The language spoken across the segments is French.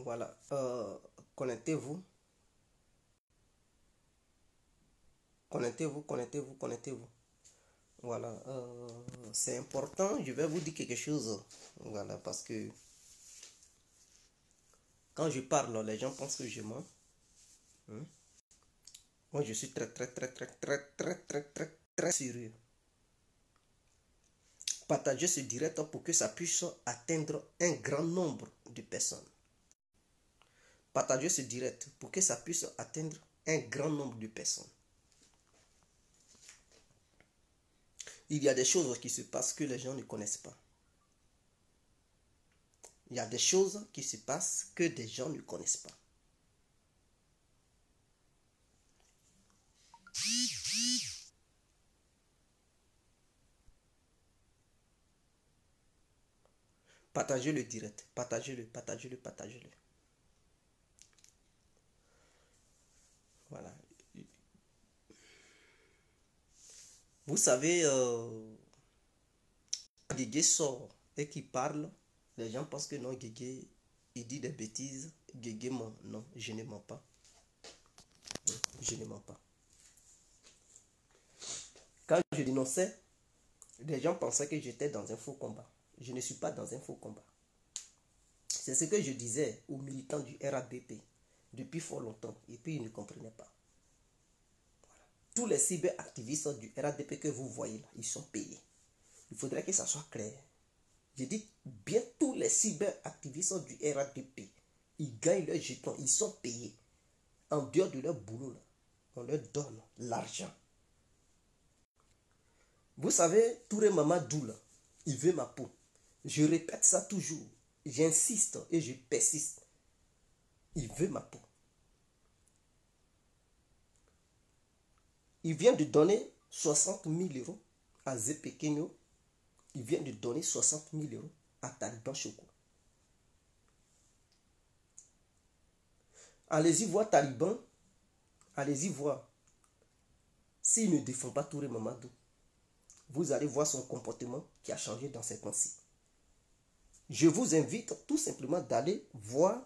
Voilà. Connectez-vous. Connectez-vous, connectez-vous, connectez-vous. Voilà. C'est important. Je vais vous dire quelque chose. Voilà. Parce que quand je parle, les gens pensent que je mens. Hein? Moi, je suis très sérieux. Partagez ce direct pour que ça puisse atteindre un grand nombre de personnes. Partagez ce direct pour que ça puisse atteindre un grand nombre de personnes. Il y a des choses qui se passent que les gens ne connaissent pas. Il y a des choses qui se passent que des gens ne connaissent pas. Partagez le direct. Partagez-le, partagez-le, partagez-le. Voilà. Vous savez, Guégué sort et qui parle, les gens pensent que non, Guégué, il dit des bêtises. Guégué ment. Non, je ne mens pas. Je ne mens pas. Quand je dénonçais, les gens pensaient que j'étais dans un faux combat. Je ne suis pas dans un faux combat. C'est ce que je disais aux militants du RADP depuis fort longtemps. Et puis ils ne comprenaient pas. Voilà. Tous les cyberactivistes du RADP que vous voyez là, ils sont payés. Il faudrait que ça soit clair. Je dis bien tous les cyberactivistes du RADP, ils gagnent leur jetons, ils sont payés. En dehors de leur boulot, là, on leur donne l'argent. Vous savez, Touré Mamadou, là, il veut ma peau. Je répète ça toujours. J'insiste et je persiste. Il veut ma peau. Il vient de donner 60 000 euros à Zé Kenyo. Il vient de donner 60 000 euros à Taliban Choco. Allez-y voir Taliban. Allez-y voir. S'il ne défend pas Touré Mamadou, vous allez voir son comportement qui a changé dans ces temps-ci. Je vous invite tout simplement d'aller voir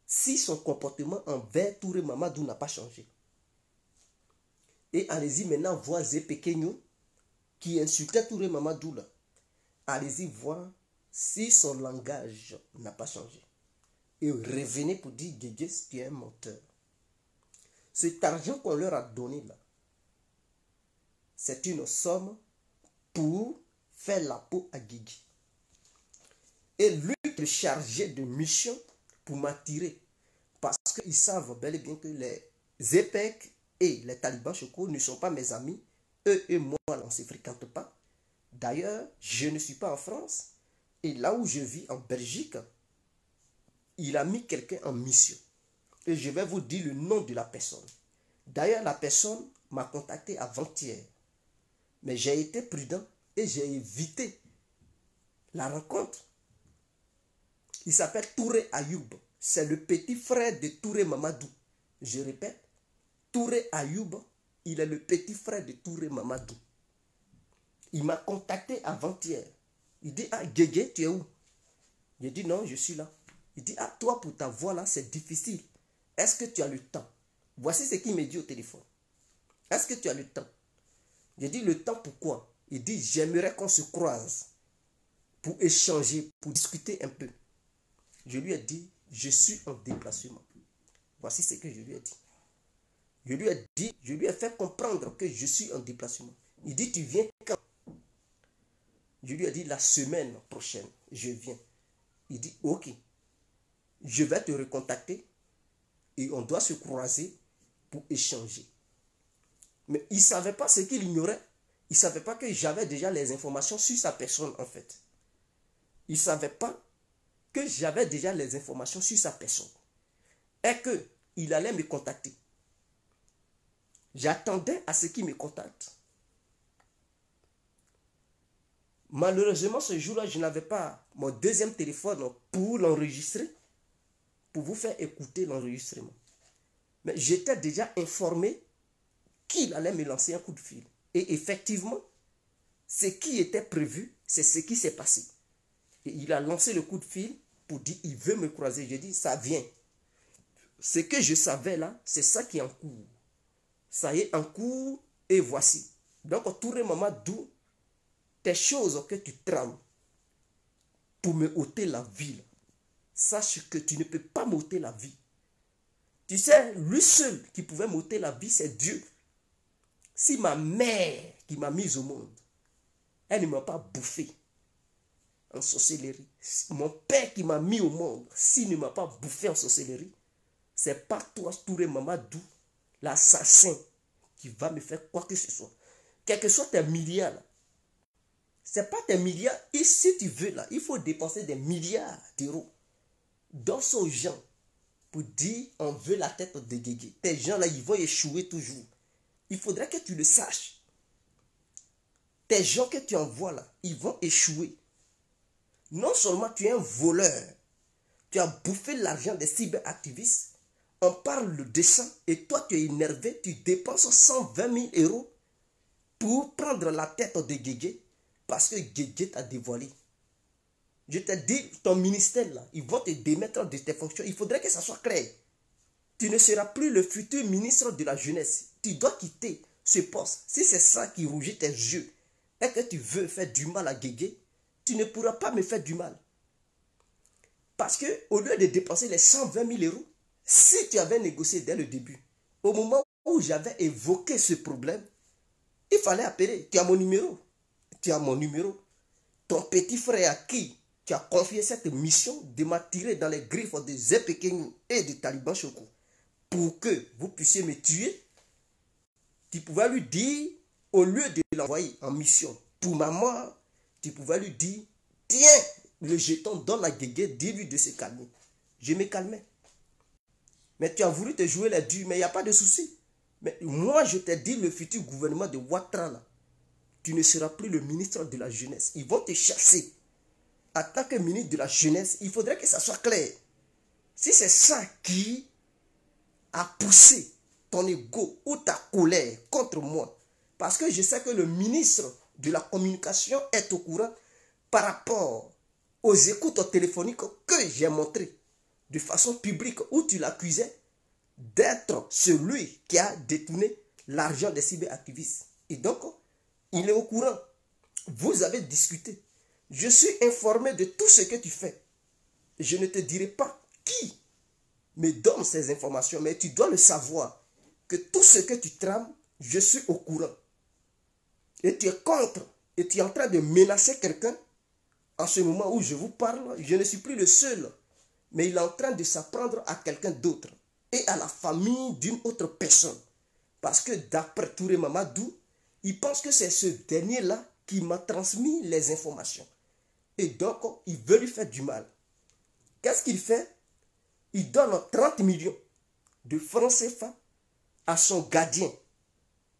si son comportement envers Touré Mamadou n'a pas changé. Et allez-y maintenant voir Zé Kenyo qui insultait Touré Mamadou là. Allez-y voir si son langage n'a pas changé. Et revenez pour dire Guégué, tu es un menteur. Cet argent qu'on leur a donné là, c'est une somme pour faire la peau à Guégué. Et lui est chargé de mission pour m'attirer. Parce qu'ils savent bel et bien que les ZPEC et les talibans Choco ne sont pas mes amis. Eux et moi, on ne se fréquente pas. D'ailleurs, je ne suis pas en France. Et là où je vis, en Belgique, il a mis quelqu'un en mission. Et je vais vous dire le nom de la personne. D'ailleurs, la personne m'a contacté avant-hier. Mais j'ai été prudent et j'ai évité la rencontre. Il s'appelle Touré Ayoub. C'est le petit frère de Touré Mamadou. Je répète, Touré Ayoub, il est le petit frère de Touré Mamadou. Il m'a contacté avant-hier. Il dit, ah, Guégué, tu es où? J'ai dit, non, je suis là. Il dit, ah, toi, pour ta voix là, c'est difficile. Est-ce que tu as le temps? Voici ce qu'il me dit au téléphone. Est-ce que tu as le temps? J'ai dit, le temps pourquoi? Il dit, j'aimerais qu'on se croise pour échanger, pour discuter un peu. Je lui ai dit, je suis en déplacement. Voici ce que je lui ai dit. Je lui ai fait comprendre que je suis en déplacement. Il dit, tu viens quand? Je lui ai dit, la semaine prochaine, je viens. Il dit, ok, je vais te recontacter et on doit se croiser pour échanger. Mais il ne savait pas ce qu'il ignorait. Il ne savait pas que j'avais déjà les informations sur sa personne en fait. Il ne savait pas que j'avais déjà les informations sur sa personne. Et qu'il allait me contacter. J'attendais à ce qu'il me contacte. Malheureusement, ce jour-là, je n'avais pas mon deuxième téléphone pour l'enregistrer, pour vous faire écouter l'enregistrement. Mais j'étais déjà informé qu'il allait me lancer un coup de fil. Et effectivement, ce qui était prévu, c'est ce qui s'est passé. Et il a lancé le coup de fil pour dire il veut me croiser. J'ai dit ça vient. Ce que je savais là, c'est ça qui est en cours. Ça y est en cours et voici. Donc, Touré Mamadou, tes choses que tu trames pour me ôter la vie, sache que tu ne peux pas m'ôter la vie. Tu sais, lui seul qui pouvait m'ôter la vie, c'est Dieu. Si ma mère qui m'a mise au monde, elle ne m'a pas bouffé en sorcellerie. Mon père qui m'a mis au monde, s'il ne m'a pas bouffé en sorcellerie, c'est pas toi, Touré Mamadou, l'assassin, qui va me faire quoi que ce soit. Quel que soit tes milliards, là, c'est pas tes milliards. Et si tu veux, là, il faut dépenser des milliards d'euros dans ces gens pour dire on veut la tête de Guégué. Tes gens, là, ils vont échouer toujours. Il faudrait que tu le saches. Tes gens que tu envoies, là, ils vont échouer. Non seulement tu es un voleur, tu as bouffé l'argent des cyberactivistes, on parle le dessin et toi tu es énervé, tu dépenses 120 000 euros pour prendre la tête de Guégué parce que Guégué t'a dévoilé. Je te dis, ton ministère là, ils vont te démettre de tes fonctions. Il faudrait que ça soit clair. Tu ne seras plus le futur ministre de la jeunesse. Tu dois quitter ce poste. Si c'est ça qui rougit tes yeux et que tu veux faire du mal à Guégué, tu ne pourras pas me faire du mal. Parce que au lieu de dépenser les 120 000 euros, si tu avais négocié dès le début, au moment où j'avais évoqué ce problème, il fallait appeler. Tu as mon numéro. Tu as mon numéro. Ton petit frère à qui tu as confié cette mission de m'attirer dans les griffes de Zepekengou et de Taliban Choko pour que vous puissiez me tuer, tu pouvais lui dire, au lieu de l'envoyer en mission pour ma mort, tu pouvais lui dire, tiens, le jeton donne à Guégué, dis-lui de se calmer. Je me calmais. Mais tu as voulu te jouer les durs, mais il n'y a pas de souci. Mais moi, je t'ai dit, le futur gouvernement de Ouattara, là, tu ne seras plus le ministre de la jeunesse. Ils vont te chasser. En tant que ministre de la jeunesse, il faudrait que ça soit clair. Si c'est ça qui a poussé ton ego ou ta colère contre moi, parce que je sais que le ministre de la communication est au courant par rapport aux écoutes téléphoniques que j'ai montrées de façon publique où tu l'accusais d'être celui qui a détourné l'argent des cyberactivistes. Et donc, il est au courant. Vous avez discuté. Je suis informé de tout ce que tu fais. Je ne te dirai pas qui me donne ces informations, mais tu dois le savoir que tout ce que tu trames, je suis au courant. Et tu es contre, et tu es en train de menacer quelqu'un. En ce moment où je vous parle, je ne suis plus le seul, mais il est en train de s'apprendre à quelqu'un d'autre et à la famille d'une autre personne. Parce que d'après Touré Mamadou, il pense que c'est ce dernier-là qui m'a transmis les informations. Et donc, il veut lui faire du mal. Qu'est-ce qu'il fait? Il donne 30 millions de francs CFA à son gardien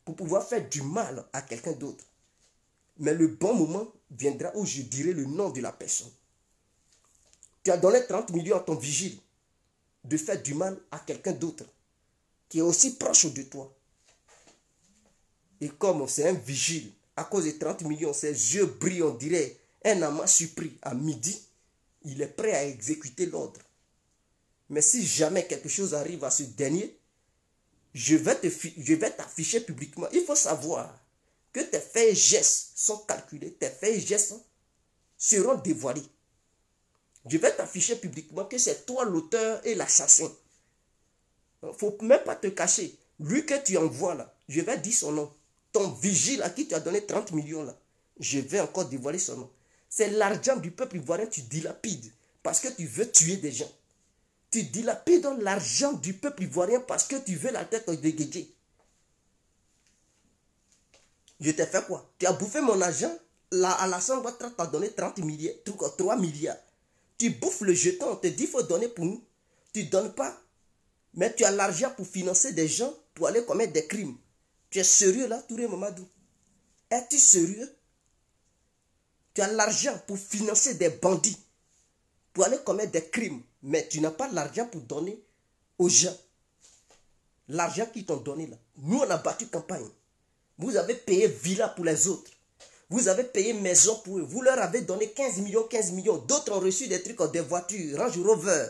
pour pouvoir faire du mal à quelqu'un d'autre. Mais le bon moment viendra où je dirai le nom de la personne. Tu as donné 30 millions à ton vigile de faire du mal à quelqu'un d'autre qui est aussi proche de toi. Et comme c'est un vigile, à cause de 30 millions, ses yeux brillent, on dirait un amant surpris à midi, il est prêt à exécuter l'ordre. Mais si jamais quelque chose arrive à ce dernier, je vais t'afficher publiquement. Il faut savoir que tes faits et gestes sont calculés, tes faits et gestes seront dévoilés. Je vais t'afficher publiquement que c'est toi l'auteur et l'assassin. Il ne faut même pas te cacher. Lui que tu envoies là, je vais dire son nom. Ton vigile à qui tu as donné 30 millions là, je vais encore dévoiler son nom. C'est l'argent du peuple ivoirien que tu dilapides parce que tu veux tuer des gens. Tu dilapides l'argent du peuple ivoirien parce que tu veux la tête de Guégué. Je t'ai fait quoi? Tu as bouffé mon argent. Là, Alassane Ouattara t'a donné 30 milliards, 3 milliards. Tu bouffes le jeton, on te dit qu'il faut donner pour nous. Tu ne donnes pas. Mais tu as l'argent pour financer des gens pour aller commettre des crimes. Tu es sérieux là, Touré Mamadou? Es-tu sérieux? Tu as l'argent pour financer des bandits, pour aller commettre des crimes. Mais tu n'as pas l'argent pour donner aux gens. L'argent qu'ils t'ont donné là. Nous, on a battu campagne. Vous avez payé villa pour les autres. Vous avez payé maison pour eux. Vous leur avez donné 15 millions, 15 millions. D'autres ont reçu des trucs, des voitures, Range Rover,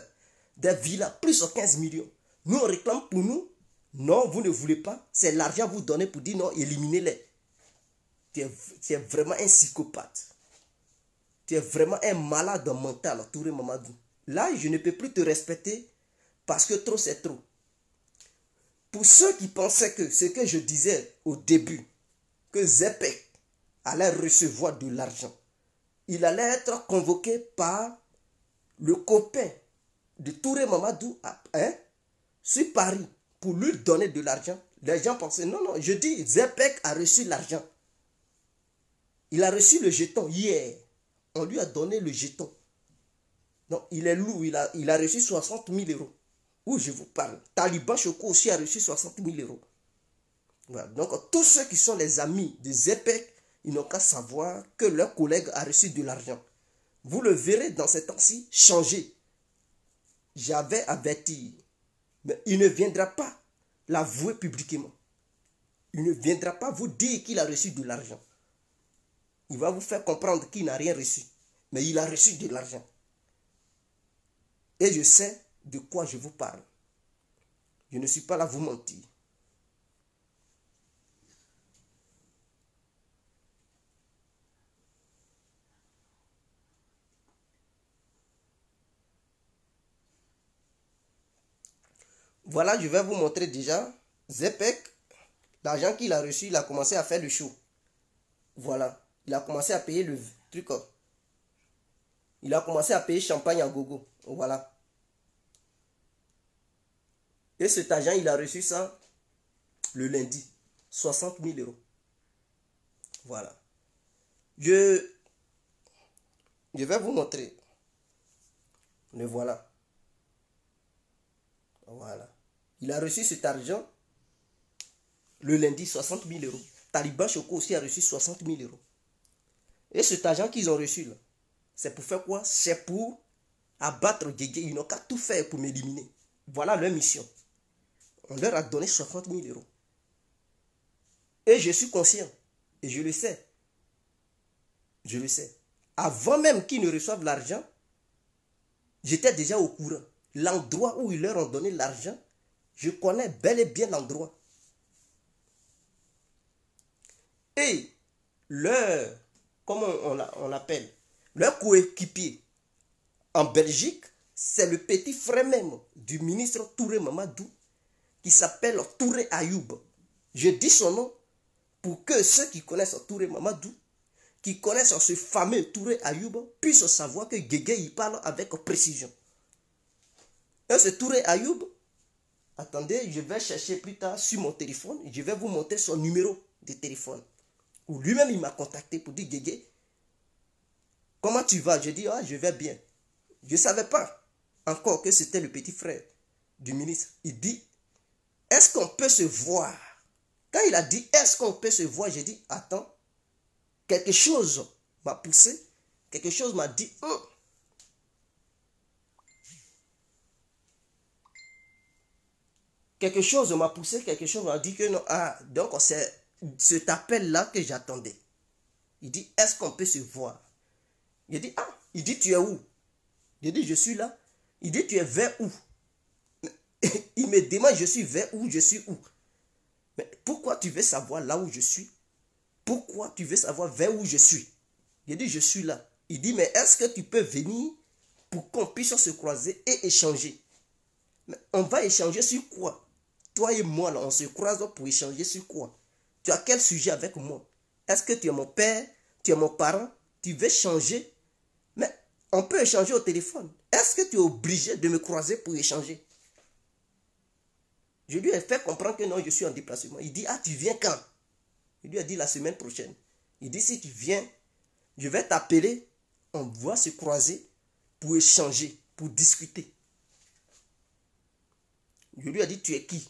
des villas, plus de 15 millions. Nous, on réclame pour nous. Non, vous ne voulez pas. C'est l'argent que vous donnez pour dire non, éliminez-les. Tu es vraiment un psychopathe. Tu es vraiment un malade mental, Touré Mamadou. Là, je ne peux plus te respecter parce que trop, c'est trop. Pour ceux qui pensaient que ce que je disais au début, que Zepek allait recevoir de l'argent, il allait être convoqué par le copain de Touré Mamadou sur Paris pour lui donner de l'argent. Les gens pensaient, non, non, je dis, Zepek a reçu l'argent. Il a reçu le jeton hier. On lui a donné le jeton. Donc, il est lourd, il a reçu 60 000 euros. Où je vous parle. Taliban Choco aussi a reçu 60 000 euros. Voilà. Donc, tous ceux qui sont les amis de Zepek, ils n'ont qu'à savoir que leur collègue a reçu de l'argent. Vous le verrez dans ces temps-ci changer. J'avais averti. Mais il ne viendra pas l'avouer publiquement. Il ne viendra pas vous dire qu'il a reçu de l'argent. Il va vous faire comprendre qu'il n'a rien reçu. Mais il a reçu de l'argent. Et je sais de quoi je vous parle. Je ne suis pas là à vous mentir. Voilà, je vais vous montrer déjà. Zepek, l'argent qu'il a reçu, il a commencé à faire le show. Voilà. Il a commencé à payer le truc. Il a commencé à payer champagne à gogo. Voilà. Et cet argent, il a reçu ça le lundi. 60 000 euros. Voilà. Je vais vous montrer. Le voilà. Voilà. Il a reçu cet argent le lundi, 60 000 euros. Taliban Choco aussi a reçu 60 000 euros. Et cet argent qu'ils ont reçu là, c'est pour faire quoi? C'est pour abattre Guégué. Ils n'ont qu'à tout faire pour m'éliminer. Voilà leur mission. On leur a donné 60 000 euros. Et je suis conscient. Et je le sais. Je le sais. Avant même qu'ils ne reçoivent l'argent, j'étais déjà au courant. L'endroit où ils leur ont donné l'argent, je connais bel et bien l'endroit. Et leur, comment on l'appelle, leur coéquipier en Belgique, c'est le petit frère même du ministre Touré Mamadou qui s'appelle Touré Ayoub. Je dis son nom pour que ceux qui connaissent Touré Mamadou, qui connaissent ce fameux Touré Ayoub, puissent savoir que Guégué il parle avec précision. Et ce Touré Ayoub, attendez, je vais chercher plus tard sur mon téléphone, et je vais vous montrer son numéro de téléphone. Où lui-même il m'a contacté pour dire Guégué, comment tu vas? Je dis, ah, je vais bien. Je ne savais pas encore que c'était le petit frère du ministre. Il dit, est-ce qu'on peut se voir? Quand il a dit, est-ce qu'on peut se voir? J'ai dit, attends, quelque chose m'a poussé, quelque chose m'a dit, quelque chose m'a poussé, quelque chose m'a dit que non. Ah, donc c'est cet appel-là que j'attendais. Il dit, est-ce qu'on peut se voir? Il dit, ah, il dit, tu es où? Je dis, je suis là. Il dit, tu es vers où? Il me demande, je suis vers où, je suis où? Mais pourquoi tu veux savoir là où je suis? Pourquoi tu veux savoir vers où je suis? Je dis, je suis là. Il dit, mais est-ce que tu peux venir pour qu'on puisse se croiser et échanger? Mais on va échanger sur quoi? Toi et moi, là, on se croise pour échanger sur quoi? Tu as quel sujet avec moi? Est-ce que tu es mon père? Tu es mon parent? Tu veux changer? Mais on peut échanger au téléphone. Est-ce que tu es obligé de me croiser pour échanger? Je lui ai fait comprendre que non, je suis en déplacement. Il dit, ah, tu viens quand? Je lui ai dit la semaine prochaine. Il dit, si tu viens, je vais t'appeler. On va se croiser pour échanger, pour discuter. Je lui ai dit, tu es qui?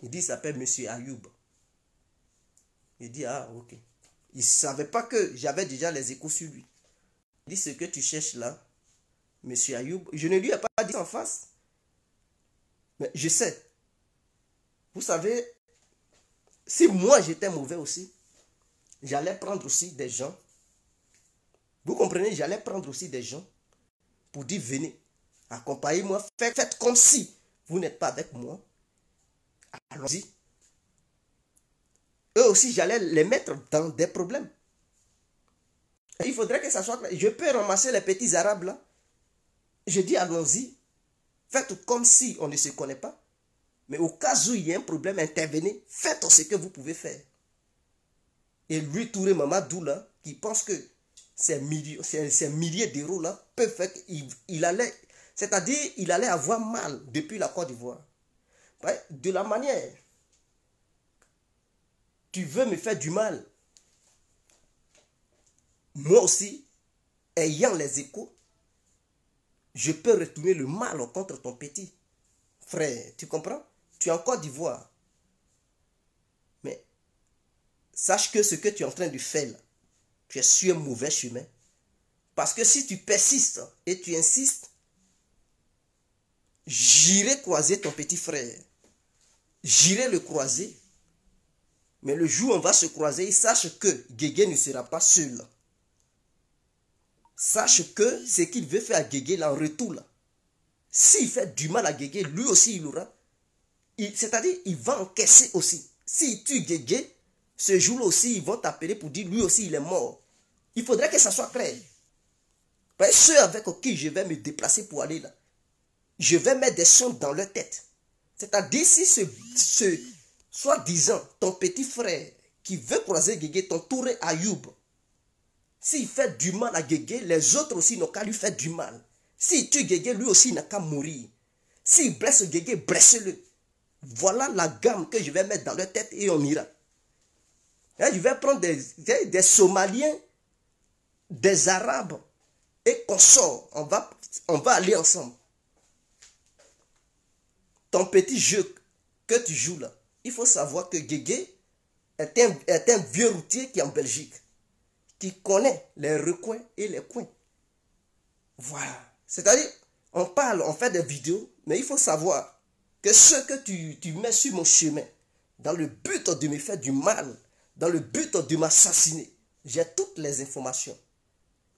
Il dit, il s'appelle Monsieur Ayoub. Il dit, ah, ok. Il ne savait pas que j'avais déjà les échos sur lui. Il dit, ce que tu cherches là, Monsieur Ayoub, je ne lui ai pas dit en face. Mais je sais. Vous savez, si moi j'étais mauvais aussi, j'allais prendre aussi des gens. Vous comprenez, j'allais prendre aussi des gens pour dire venez, accompagnez-moi, faites comme si vous n'êtes pas avec moi. Allons-y. Eux aussi, j'allais les mettre dans des problèmes. Il faudrait que ça soit clair. Je peux ramasser les petits arabes là. Je dis allons-y. Faites comme si on ne se connaît pas. Mais au cas où il y a un problème, intervenez. Faites ce que vous pouvez faire. Et lui, Touré Mamadou là, qui pense que ces milliers d'euros là peuvent faire qu'il allait, c'est-à-dire il allait avoir mal depuis la Côte d'Ivoire. De la manière, tu veux me faire du mal. Moi aussi, ayant les échos, je peux retourner le mal contre ton petit frère. Tu comprends? Tu es en Côte d'Ivoire. Mais sache que ce que tu es en train de faire là, tu es sur un mauvais chemin. Parce que si tu persistes et tu insistes, j'irai croiser ton petit frère. J'irai le croiser. Mais le jour où on va se croiser, sache que Guégué ne sera pas seul. Sache que ce qu'il veut faire à Guégué, là, en retour, là, s'il fait du mal à Guégué, lui aussi, il aura. C'est-à-dire, il va encaisser aussi. S'il tue Guégué, ce jour-là aussi, ils vont t'appeler pour dire, lui aussi, il est mort. Il faudrait que ça soit clair. Ceux avec qui je vais me déplacer pour aller là, je vais mettre des sons dans leur tête. C'est-à-dire, si ce soi-disant, ton petit frère qui veut croiser Guégué, ton Touré Ayoub, s'il fait du mal à Guégué, les autres aussi n'ont qu'à lui faire du mal. S'il tue Guégué, lui aussi n'a qu'à mourir. S'il blesse Guégué, blessez-le. Voilà la gamme que je vais mettre dans leur tête et on ira. Et je vais prendre des Somaliens, des Arabes et consorts. On va aller ensemble. Ton petit jeu que tu joues là, il faut savoir que Guégué est un vieux routier qui est en Belgique, qui connaît les recoins et les coins. Voilà. C'est-à-dire, on parle, on fait des vidéos, mais il faut savoir que ce que tu mets sur mon chemin, dans le but de me faire du mal, dans le but de m'assassiner, j'ai toutes les informations.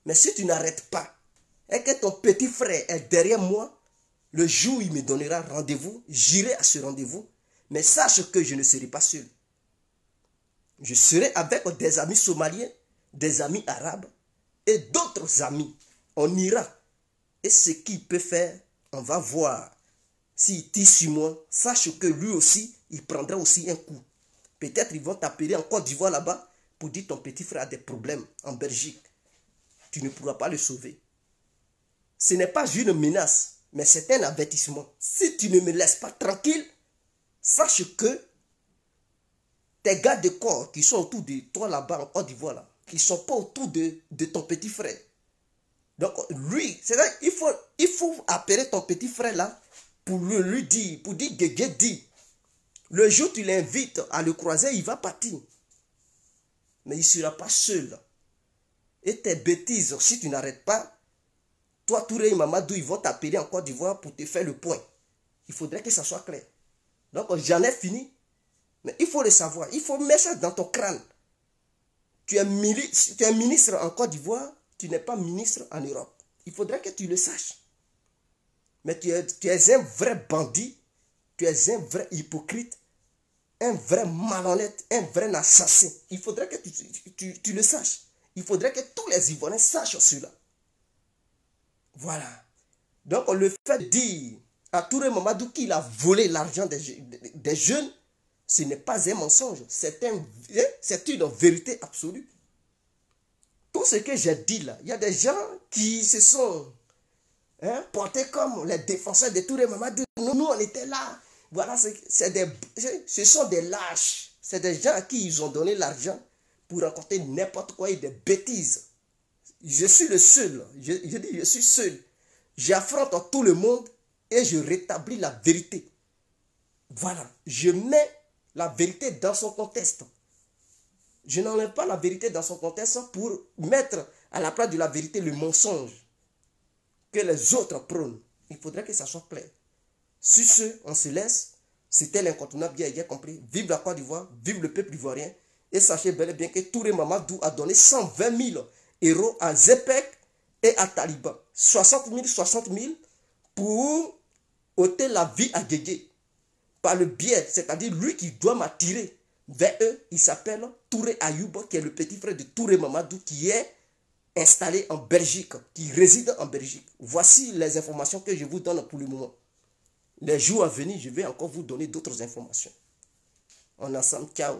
Mais si tu n'arrêtes pas, et que ton petit frère est derrière moi, le jour où il me donnera rendez-vous, j'irai à ce rendez-vous, mais sache que je ne serai pas seul. Je serai avec des amis somaliens, des amis arabes et d'autres amis. On ira. Et ce qu'il peut faire, on va voir. S'il tire sur moi, sache que lui aussi, il prendra aussi un coup. Peut-être ils vont t'appeler en Côte d'Ivoire là-bas pour dire ton petit frère a des problèmes en Belgique. Tu ne pourras pas le sauver. Ce n'est pas une menace, mais c'est un avertissement. Si tu ne me laisses pas tranquille, sache que tes gardes de corps qui sont autour de toi là-bas en Côte d'Ivoire, là, qui ne sont pas autour de ton petit frère. Donc lui, c'est-à-dire il faut appeler ton petit frère là pour lui dire, pour dire Guégué dit. Le jour où tu l'invites à le croiser, il va partir. Mais il ne sera pas seul. Et tes bêtises, si tu n'arrêtes pas, toi, Touré et Mamadou, ils vont t'appeler en Côte d'Ivoire pour te faire le point. Il faudrait que ça soit clair. Donc, j'en ai fini. Mais il faut le savoir. Il faut mettre ça dans ton crâne. Tu es ministre en Côte d'Ivoire, tu n'es pas ministre en Europe. Il faudrait que tu le saches. Mais tu es un vrai bandit, tu es un vrai hypocrite, un vrai malhonnête, un vrai assassin. Il faudrait que tu le saches. Il faudrait que tous les Ivoiriens sachent cela. Voilà. Donc le fait de dire à Touré Mamadou qu'il a volé l'argent des jeunes, ce n'est pas un mensonge. C'est une vérité absolue. Tout ce que j'ai dit là, il y a des gens qui se sont portés comme les défenseurs de Touré Mamadou. Nous, on était là. Voilà, ce sont des lâches. C'est des gens à qui ils ont donné l'argent pour raconter n'importe quoi et des bêtises. Je suis le seul. Je dis, je suis seul. J'affronte tout le monde et je rétablis la vérité. Voilà. Je mets la vérité dans son contexte. Je n'enlève pas la vérité dans son contexte pour mettre à la place de la vérité le mensonge que les autres prônent. Il faudrait que ça soit clair. Sur ce, on se laisse. C'était l'incontournable, bien compris. Vive la Côte d'Ivoire, vive le peuple ivoirien. Et sachez bel et bien que Touré Mamadou a donné 120 000 euros à Zepek et à Taliban. 60 000 pour ôter la vie à Guégué. Par le biais, c'est-à-dire lui qui doit m'attirer vers eux, il s'appelle Touré Ayoub, qui est le petit frère de Touré Mamadou, qui est installé en Belgique, qui réside en Belgique. Voici les informations que je vous donne pour le moment. Les jours à venir, je vais encore vous donner d'autres informations. On est ensemble, ciao.